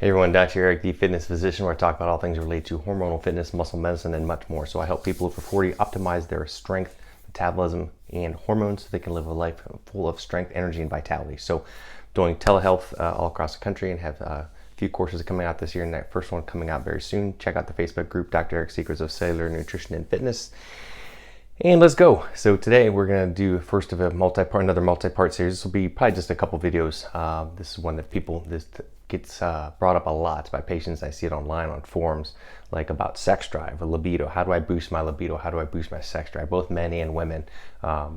Hey everyone, Dr. Eric, the fitness physician, where I talk about all things related to hormonal fitness, muscle medicine, and much more. So I help people over 40 optimize their strength, metabolism, and hormones so they can live a life full of strength, energy, and vitality. So doing telehealth all across the country and have a few courses coming out this year, and that first one coming out very soon. Check out the Facebook group, Dr. Eric Secrets of Cellular Nutrition and Fitness. And let's go. So today we're going to do first of another multi-part series. This will be probably just a couple videos. This is one that this gets brought up a lot by patients. I see it online on forums, like about sex drive or libido. How do I boost my libido? How do I boost my sex drive? Both men and women.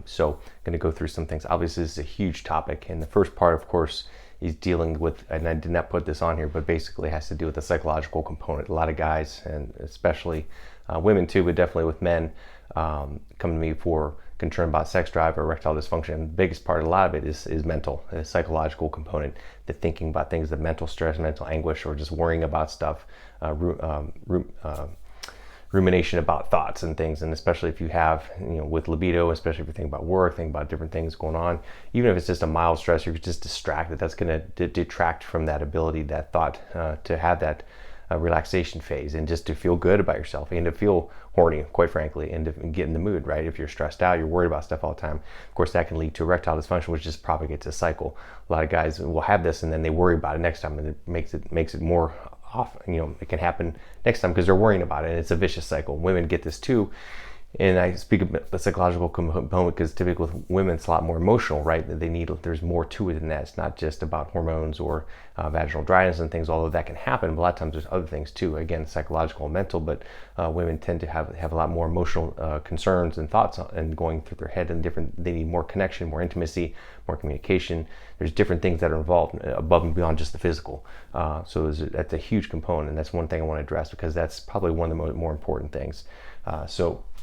So I'm going to go through some things. Obviously, this is a huge topic. And the first part, of course, is dealing with, and I did not put this on here, but basically has to do with the psychological component. A lot of guys, and especially women too, but definitely with men, come to me for concern about sex drive or erectile dysfunction. The biggest part, a lot of it is mental, a psychological component, the thinking about things, the mental stress, mental anguish, or just worrying about stuff, rumination about thoughts and things. And especially if you have, with libido, especially if you think about work, think about different things going on, even if it's just a mild stress, you're just distracted, that's going to detract from that ability, that thought, to have that relaxation phase and just to feel good about yourself and to feel horny, quite frankly, and to get in the mood, right? If you're stressed out, you're worried about stuff all the time, of course that can lead to erectile dysfunction, which just propagates a cycle. A lot of guys will have this and then they worry about it next time, and it makes it more off. It can happen next time because they're worrying about it, and it's a vicious cycle. Women get this too. And I speak about the psychological component because typically with women, it's a lot more emotional, right? There's more to it than that. It's not just about hormones or vaginal dryness and things, although that can happen. But a lot of times there's other things too, again, psychological and mental, but women tend to have a lot more emotional concerns and thoughts and going through their head, and they need more connection, more intimacy, more communication. There's different things that are involved above and beyond just the physical. So that's a huge component, and that's one thing I want to address because that's probably one of the more important things.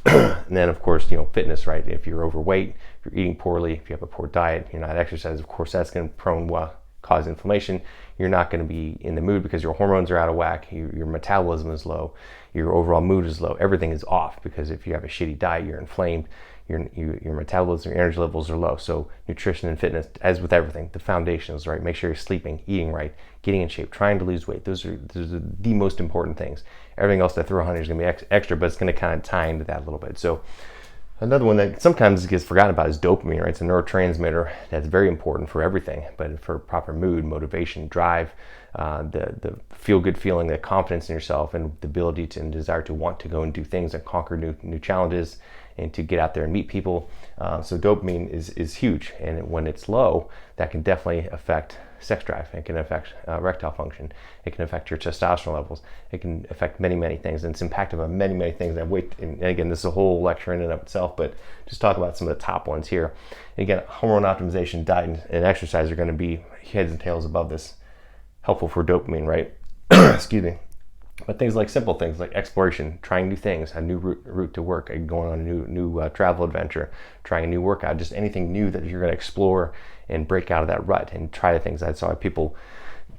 And then of course, fitness, right? If you're overweight, if you're eating poorly, if you have a poor diet, you're not exercising, of course that's going to cause inflammation. You're not going to be in the mood because your hormones are out of whack, your metabolism is low, your overall mood is low, everything is off, because if you have a shitty diet, you're inflamed, your metabolism, your energy levels are low. So nutrition and fitness, as with everything, the foundations, right? Make sure you're sleeping, eating right, getting in shape, trying to lose weight. Those are the most important things. Everything else that I throw on here is going to be extra, but it's going to kind of tie into that a little bit. So another one that sometimes gets forgotten about is dopamine, right? It's a neurotransmitter that's very important for everything, but for proper mood, motivation, drive, the feel-good feeling, the confidence in yourself, and the ability to and desire to want to go and do things and conquer new challenges, and to get out there and meet people. So dopamine is huge, and when it's low, that can definitely affect sex drive. It can affect erectile function. It can affect your testosterone levels. It can affect many, many things, and it's impacted on many, many things. And again, this is a whole lecture in and of itself, but just talk about some of the top ones here. And again, hormone optimization, diet, and exercise are going to be heads and tails above this, helpful for dopamine, right? Excuse me. But things like simple things like exploration, trying new things, a new route to work, going on a new travel adventure, trying a new workout, just anything new that you're going to explore and break out of that rut and try the things. That's why people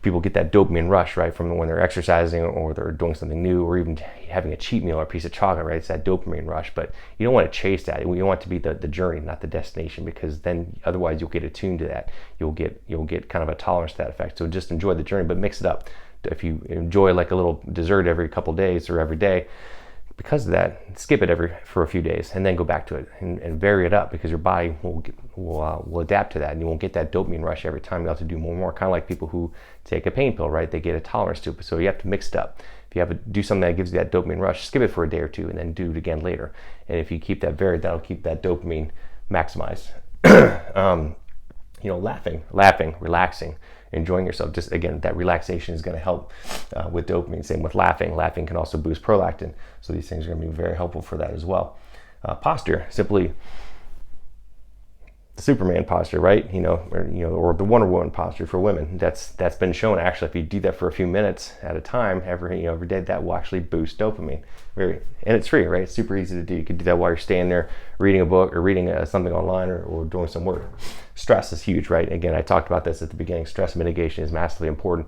get that dopamine rush, right, from when they're exercising or they're doing something new, or even having a cheat meal or a piece of chocolate, right? It's that dopamine rush, but you don't want to chase that. You want it to be the journey, not the destination, because then otherwise you'll get attuned to that. You'll get kind of a tolerance to that effect. So just enjoy the journey, but mix it up. If you enjoy like a little dessert every couple days or every day, because of that, skip it for a few days and then go back to it and vary it up, because your body will adapt to that, and you won't get that dopamine rush every time. You have to do more and more, kind of like people who take a pain pill, right? They get a tolerance to it, so you have to mix it up. If you do something that gives you that dopamine rush, skip it for a day or two and then do it again later. And if you keep that varied, that'll keep that dopamine maximized. Laughing, relaxing, enjoying yourself. Just again, that relaxation is going to help with dopamine. Same with laughing. Laughing can also boost prolactin. So these things are going to be very helpful for that as well. Posture, simply the Superman posture, right? Or the Wonder Woman posture for women. That's been shown actually. If you do that for a few minutes at a time every day, that will actually boost dopamine. And it's free, right? It's super easy to do. You can do that while you're standing there reading a book or reading something online or doing some work. Stress is huge, right? Again, I talked about this at the beginning. Stress mitigation is massively important.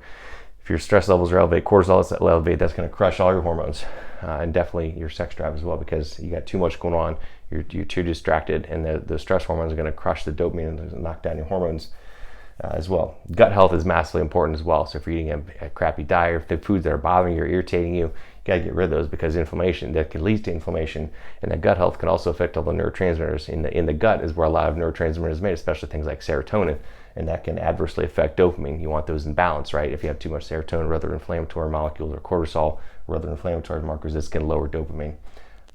If your stress levels are elevated, cortisol is elevated, that's going to crush all your hormones, and definitely your sex drive as well, because you got too much going on. You're too distracted, and the stress hormones are going to crush the dopamine and knock down your hormones. as well. Gut health is massively important as well. So if you're eating a crappy diet, or if the foods that are bothering you or irritating you, you got to get rid of those, because inflammation, that can lead to inflammation. And that gut health can also affect all the neurotransmitters. In the gut is where a lot of neurotransmitters are made, especially things like serotonin, and that can adversely affect dopamine. You want those in balance, right? If you have too much serotonin or other inflammatory molecules, or cortisol or other inflammatory markers, this can lower dopamine.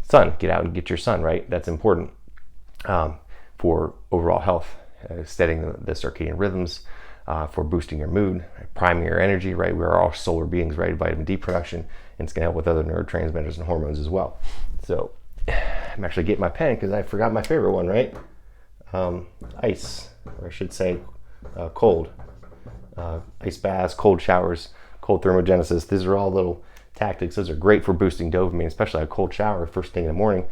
Sun, get out and get your sun, right? That's important for overall health, steadying the circadian rhythms, for boosting your mood, priming your energy, right? We're all solar beings, right? Vitamin D production, and it's going to help with other neurotransmitters and hormones as well. So I'm actually getting my pen because I forgot my favorite one, right? Ice, or I should say cold. Ice baths, cold showers, cold thermogenesis. These are all little tactics. Those are great for boosting dopamine, especially a cold shower first thing in the morning.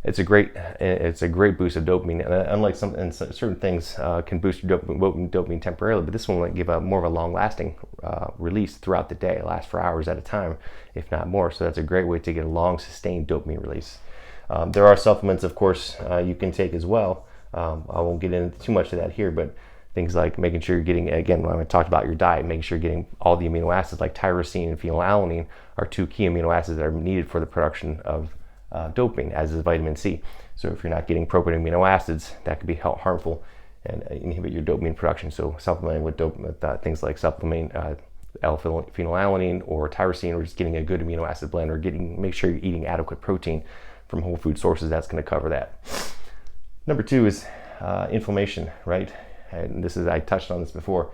It's a great boost of dopamine. And unlike certain things can boost your dopamine temporarily, but this one will give more of a long-lasting release throughout the day. It lasts for hours at a time, if not more. So that's a great way to get a long, sustained dopamine release. There are supplements, of course, you can take as well. I won't get into too much of that here, but things like making sure you're getting, again, when I talked about your diet, making sure you're getting all the amino acids like tyrosine and phenylalanine are two key amino acids that are needed for the production of dopamine, as is vitamin C. So if you're not getting appropriate amino acids, that could be harmful and inhibit your dopamine production. So supplementing with things like L-phenylalanine or tyrosine, or just getting a good amino acid blend, or make sure you're eating adequate protein from whole food sources, that's going to cover that. Number 2 is inflammation, right? And I touched on this before.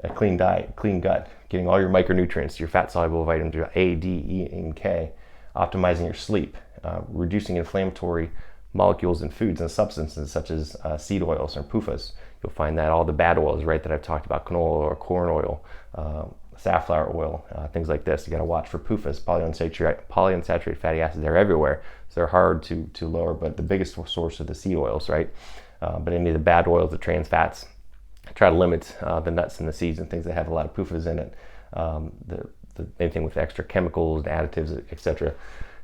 A clean diet, clean gut, getting all your micronutrients, your fat soluble vitamins, your A, D, E, and K, optimizing your sleep, reducing inflammatory molecules in foods and substances such as seed oils and PUFAs. You'll find that all the bad oils, right, that I've talked about, canola or corn oil, safflower oil, things like this. You got to watch for PUFAs, polyunsaturated fatty acids. They're everywhere, so they're hard to lower, but the biggest source are the seed oils, right? But any of the bad oils, the trans fats, try to limit the nuts and the seeds and things that have a lot of PUFAs in it. Anything with extra chemicals, additives, etc.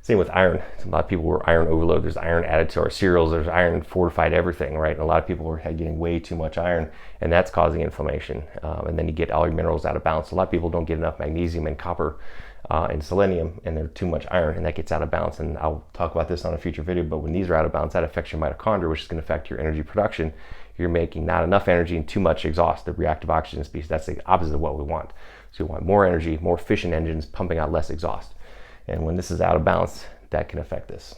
Same with iron. A lot of people were iron overload. There's iron added to our cereals. There's iron fortified everything, right? And a lot of people were getting way too much iron, and that's causing inflammation. And then you get all your minerals out of balance. A lot of people don't get enough magnesium and copper and selenium, and they're too much iron, and that gets out of balance. And I'll talk about this on a future video, but when these are out of balance, that affects your mitochondria, which is going to affect your energy production. You're making not enough energy and too much exhaust, the reactive oxygen species. That's the opposite of what we want. So you want more energy, more efficient engines pumping out less exhaust. And when this is out of balance, that can affect this.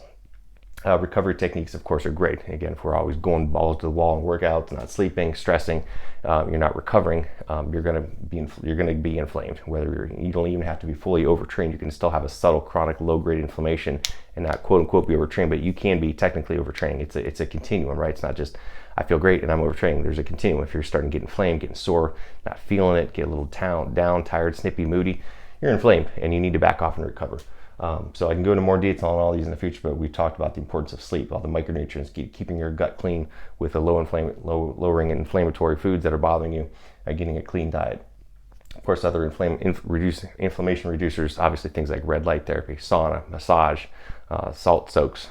Recovery techniques, of course, are great. Again, if we're always going balls to the wall and workouts, not sleeping, stressing, you're not recovering, you're going to be inflamed. Whether you don't even have to be fully overtrained, you can still have a subtle chronic low-grade inflammation and not quote unquote be overtrained, but you can be technically overtraining. It's a continuum, right? It's not just I feel great and I'm overtraining. There's a continuum. If you're starting to get inflamed, getting sore, not feeling it, get a little down, tired, snippy, moody, you're inflamed and you need to back off and recover. So I can go into more detail on all these in the future, but we've talked about the importance of sleep, all the micronutrients, keeping your gut clean with a lowering inflammatory foods that are bothering you, getting a clean diet. Of course, other inflammation reducers, obviously things like red light therapy, sauna, massage, salt soaks,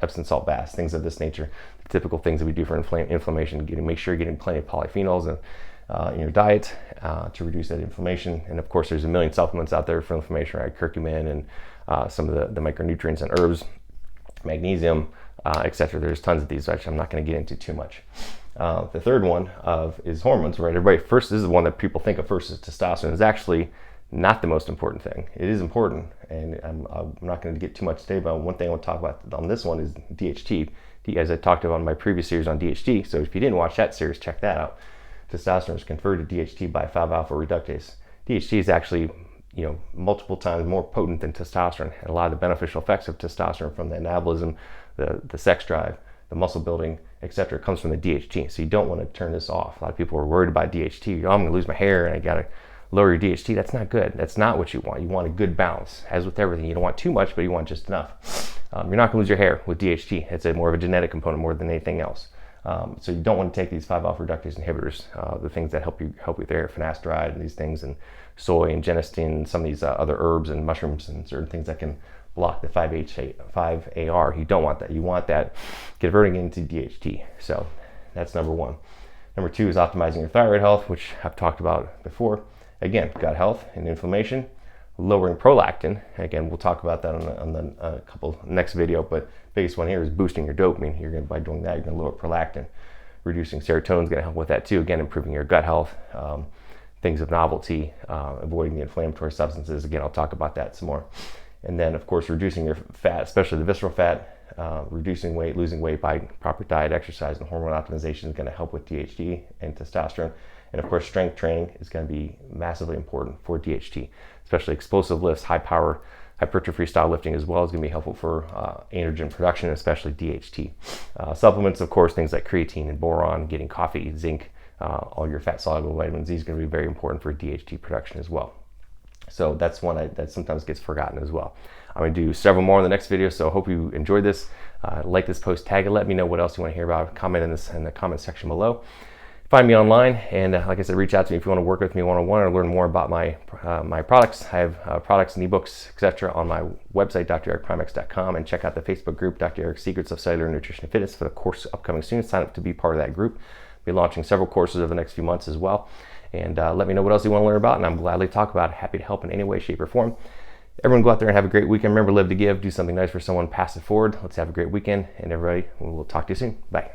Epsom salt baths, things of this nature. The typical things that we do for inflammation, make sure you're getting plenty of polyphenols in your diet to reduce that inflammation. And of course, there's a million supplements out there for inflammation, right? Curcumin and some of the micronutrients and herbs, magnesium, etc. There's tons of these, which I'm not going to get into too much. The third one is hormones, right? This is the one that people think of first is testosterone. It's actually not the most important thing. It is important, and I'm not going to get too much today, but one thing I want to talk about on this one is DHT. As I talked about in my previous series on DHT, so if you didn't watch that series, check that out. Testosterone is converted to DHT by 5-alpha reductase. DHT is actually multiple times more potent than testosterone, and a lot of the beneficial effects of testosterone, from the anabolism, the sex drive, the muscle building, etc., comes from the DHT. So you don't want to turn this off. A lot of people are worried about DHT. I'm going to lose my hair and I got to lower your DHT. That's not good. That's not what you want. You want a good balance. As with everything, you don't want too much, but you want just enough. You're not going to lose your hair with DHT. It's more of a genetic component more than anything else. So you don't want to take these 5-alpha reductase inhibitors, the things that help with hair, finasteride and these things, and soy and genistein, and some of these other herbs and mushrooms and certain things that can block the 5-AR. You don't want that. You want that converting into DHT. So that's number one. Number 2 is optimizing your thyroid health, which I've talked about before. Again, gut health and inflammation. Lowering prolactin. Again, we'll talk about that on the couple next video, but biggest one here is boosting your dopamine. By doing that, you're going to lower prolactin. Reducing serotonin is going to help with that too. Again, improving your gut health. Things of novelty, avoiding the inflammatory substances. Again, I'll talk about that some more. And then, of course, reducing your fat, especially the visceral fat. Reducing weight, losing weight by proper diet, exercise, and hormone optimization is going to help with DHT and testosterone. And of course, strength training is going to be massively important for DHT, especially explosive lifts, high power, hypertrophy style lifting as well is going to be helpful for androgen production, especially DHT. Supplements, of course, things like creatine and boron, getting coffee, zinc, all your fat soluble vitamins. These are going to be very important for DHT production as well. So that's one that sometimes gets forgotten as well. I'm going to do several more in the next video, so I hope you enjoyed this. Like this post, tag it, let me know what else you want to hear about. Comment in the comment section below. Find me online, and like I said, reach out to me if you want to work with me one-on-one or learn more about my products. I have products and ebooks, etc. on my website, drericprimex.com, and check out the Facebook group, Dr. Eric's Secrets of Cellular Nutrition and Fitness, for the course upcoming soon. Sign up to be part of that group. I'll be launching several courses over the next few months as well. And let me know what else you want to learn about, and I'm gladly talk about it. Happy to help in any way, shape, or form. Everyone go out there and have a great weekend. Remember, live to give. Do something nice for someone. Pass it forward. Let's have a great weekend. And everybody, we'll talk to you soon. Bye.